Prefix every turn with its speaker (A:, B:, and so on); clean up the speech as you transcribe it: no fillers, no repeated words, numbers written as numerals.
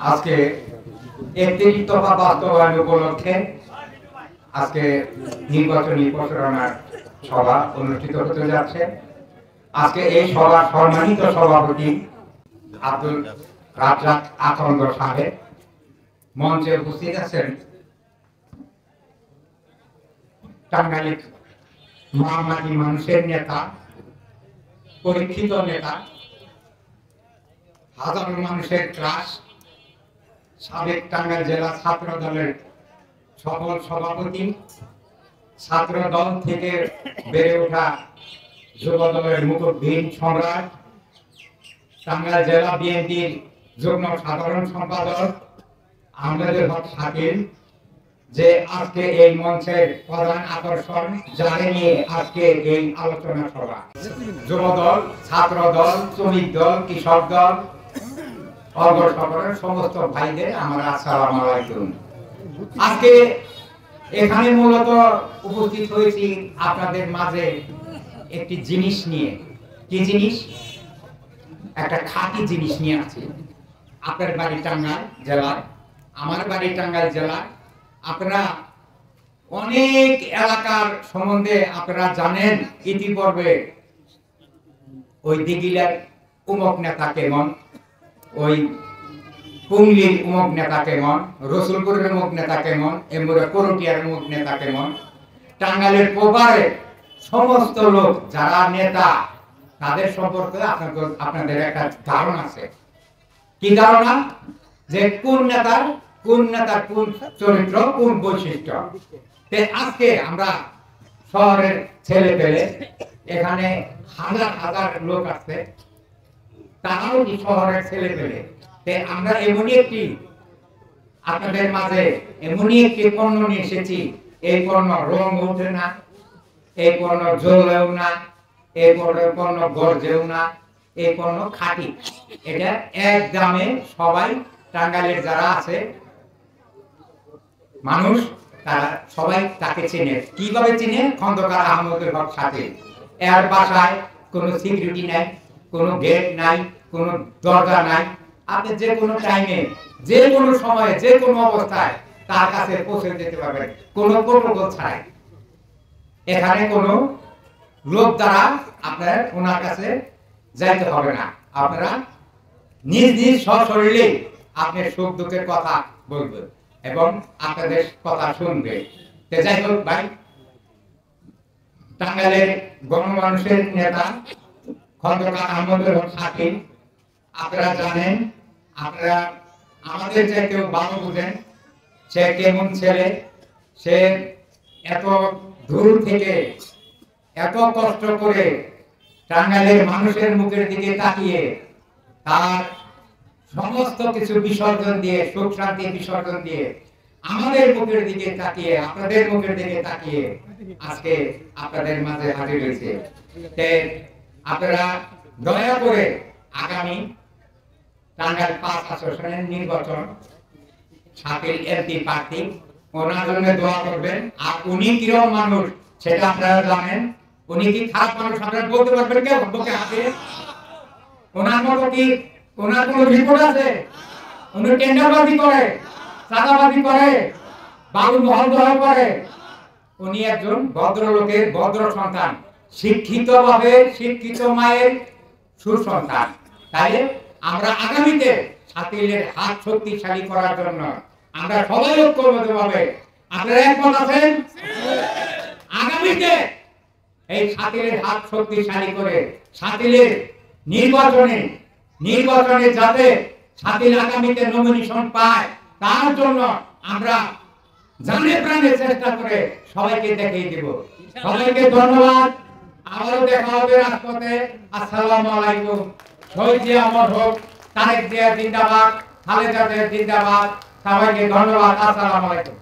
A: আজকে ৩১ দফা বাস্তবায়ন উপলক্ষে আজকে নির্বাচনী প্রচারণার সভা অনুষ্ঠিত হতে যাচ্ছে। আজকে এই সভার সম্মানিত সভাপতি আব্দুল রাজ্জাক আখন্দ সাহেব মঞ্চে উপস্থিত আছেন। টাঙ্গাইলের মহামাটি মানুষের নেতা, পরীক্ষিত নেতা, হাজারো মানুষের ত্রাস, সাবেক টাঙ্গাইল জেলা ছাত্র দলের সফল সভাপতি, ছাত্র দল থেকে বেড়ে ওঠা যুব দলের মুখবিহীন সম্রাট, টাঙ্গাইল জেলা বিএনপির যুগ্ম সাধারণ সম্পাদক আমজাদুল হক শাকিল, যে আজকে এই মঞ্চের প্রধান আকর্ষণ, যাকে নিয়ে আজকে এই আলোচনা সভা। যুব দল, ছাত্র দল, শ্রমিক দল, কৃষক দল, অঙ্গ সকলের সমস্ত ভাইদের আমার আসসালামু আলাইকুম। আজকে এখানে মূলত উপস্থিত হয়েছি আপনাদের মাঝে একটি জিনিস নিয়ে। কি জিনিস? একটা খাঁটি জিনিস নিয়ে আছি। আপনার বাড়ি টাঙ্গাইল জেলায়, আমার বাড়ি টাঙ্গাইল জেলায়। আপনারা অনেক এলাকার সম্বন্ধে আপনারা জানেন। ইতিপূর্বে ওই দিঘিলার উমক নেতা কেমন, ওই কুমলির উমক নেতা কেমন, রসুলপুরের উমক নেতা কেমন, এমরে করটিয়ার উমক নেতা কেমন, টাঙ্গাইলের প্রবারে সমস্ত লোক যারা নেতা, তাদের সম্পর্কে আপনাদের একটা ধারণা আছে। কি ধারণা? যে কোন নেতার কোন চরিত্র, কোন বৈশিষ্ট্য। আজকে আমরা শহরের ছেলে পেলে, এখানে হাজার হাজার লোক আছে, তারাও কি শহরের ছেলে পেলে। আমরা এমনই একটি আপনাদের মাঝে এমনই একটি পণ্য নিয়ে এসেছি। এই পণ্য রং ওঠে না, এই পণ্য জ্বলেও না, এই পণ্য গর্জেও না, এই পণ্য খাঁটি। এটা এক দামে সবাই টাঙ্গাইলের যারা আছে মানুষ, তারা সবাই তাকে চেনে। কিভাবে চিনে? খন্দকার আহমদুল হক শাকিল। এর বাসায় কোনো সিকিউরিটি নাই, কোনো গেট নাই, কোনো দরজা নাই। আপনি যে কোনো টাইমে, যে কোনো সময়ে, যে কোনো অবস্থায় তার কাছে পৌঁছে যেতে পারবেন, কোনো প্রোটোকল ছাড়াই। এখানে কোনো লোক দ্বারা আপনার ওনার কাছে যাইতে হবে না। আপনারা নিজ নিজ সশরীরে আপনার সুখ দুঃখের কথা বলবেন এবং আপনাদের কথা শুনবে। যাই হোক ভাই, টাঙ্গাইলের গণমানুষের নেতা খন্দকার আহমদুল হক শাকিল, আপনারা জানেন, আপনারা আমাদের যে কেউ ভালো বুঝেন সে কেমন ছেলে। সে এত দূর থেকে এত কষ্ট করে টাঙ্গাইলের মানুষের মুখের দিকে তাকিয়ে তার সমস্ত কিছু বিসর্জন দিয়ে, সুখ শান্তি বিসর্জন দিয়ে, আমাদের মুখের দিকে তাকিয়ে, আপনাদের মুখের দিকে তাকিয়ে আজকে আপনাদের মাঝে হাজির হয়েছে। আপনারা দয়া করে আগামী টাঙ্গাইল 5 আসনের নির্বাচন, শাকিল এমপি প্রার্থী, ওনার জন্য দোয়া করবেন। আর উনি কিরকম মানুষ সেটা আপনারা জানেন। উনি কি খারাপ মানুষ আপনারা বলতে পারবেন কেউ? বুকে হাতে ওনার মতো কি ওনার কোনো রিপোর্ট আছে? উনি টেন্ডারবাজি করে, চাঁদাবাজি করে, বাবু মহল দখল করে। উনি একজন ভদ্রলোকের ভদ্র সন্তান, শিক্ষিতভাবে শিক্ষিত মায়ের সুসন্তান। তাই আমরা আগামীতে শাকিলের হাত শক্তিশালী করার জন্য আমরা সবাই ঐক্যবদ্ধভাবে, আপনারা একমত আছেন? আগামীতে এই শাকিলের হাত শক্তিশালী করে শাকিলের নির্বাচনে যাতে শাকিল আগামীতে নমিনেশন পায়, তার জন্য আমরা জানে প্রাণে চেষ্টা করে সবাইকে দেখিয়ে দেব। সবাইকে ধন্যবাদ। আবারও দেখা হবে রাজপথে। আসসালামু আলাইকুম। শহীদ জিয়া অমর হোক, তারেক জিয়া জিন্দাবাদ, খালেদা জিয়া জিন্দাবাদ। সবাইকে ধন্যবাদ। আসসালামু আলাইকুম।